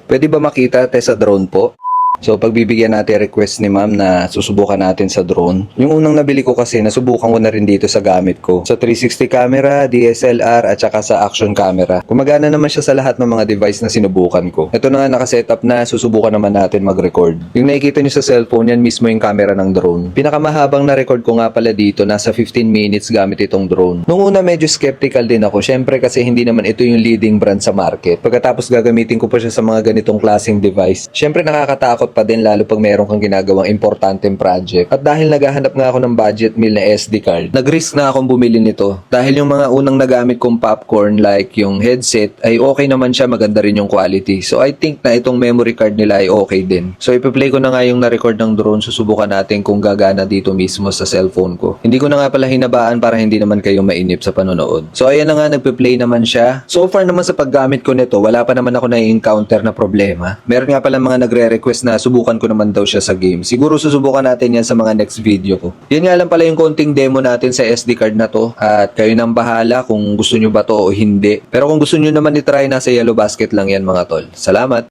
Pwede ba makita sa drone po? So pagbibigyan natin request ni ma'am na susubukan natin sa drone. Yung unang nabili ko kasi nasubukan ko na rin dito sa gamit ko. Sa 360 camera, DSLR at saka sa action camera. Gumagana naman siya sa lahat ng mga device na sinubukan ko. Ito na nga nakasetup na, susubukan naman natin mag-record. Yung nakikita nyo sa cellphone, yan mismo yung camera ng drone. Pinakamahabang na record ko nga pala dito, nasa 15 minutes gamit itong drone. Nung una medyo skeptical din ako, syempre kasi hindi naman ito yung leading brand sa market. Pagkatapos gagamitin ko pa siya sa mga ganitong klaseng device, syempre nakakatakot pa din lalo pag meron kang ginagawang importanteng project. At dahil naghahanap nga ako ng budget meal na SD card, nag-risk na akong bumili nito. Dahil yung mga unang nagamit kong popcorn like yung headset ay okay naman siya, maganda rin yung quality. So I think na itong memory card nila ay okay din. So ipi-play ko na nga yung na-record ng drone, susubukan natin kung gagana dito mismo sa cellphone ko. Hindi ko na nga pala hinabaan para hindi naman kayo mainip sa panonood. So ayan na nga, nagpe-play naman siya. So far naman sa paggamit ko nito, wala pa naman ako na-encounter na problema. Meron nga pala mga nagre-request na subukan ko naman daw siya sa game. Siguro susubukan natin yan sa mga next video ko. Yan nga lang pala yung konting demo natin sa SD card na to. At kayo nang bahala kung gusto nyo ba to o hindi. Pero kung gusto nyo naman itry, nasa yellow basket lang yan mga tol. Salamat!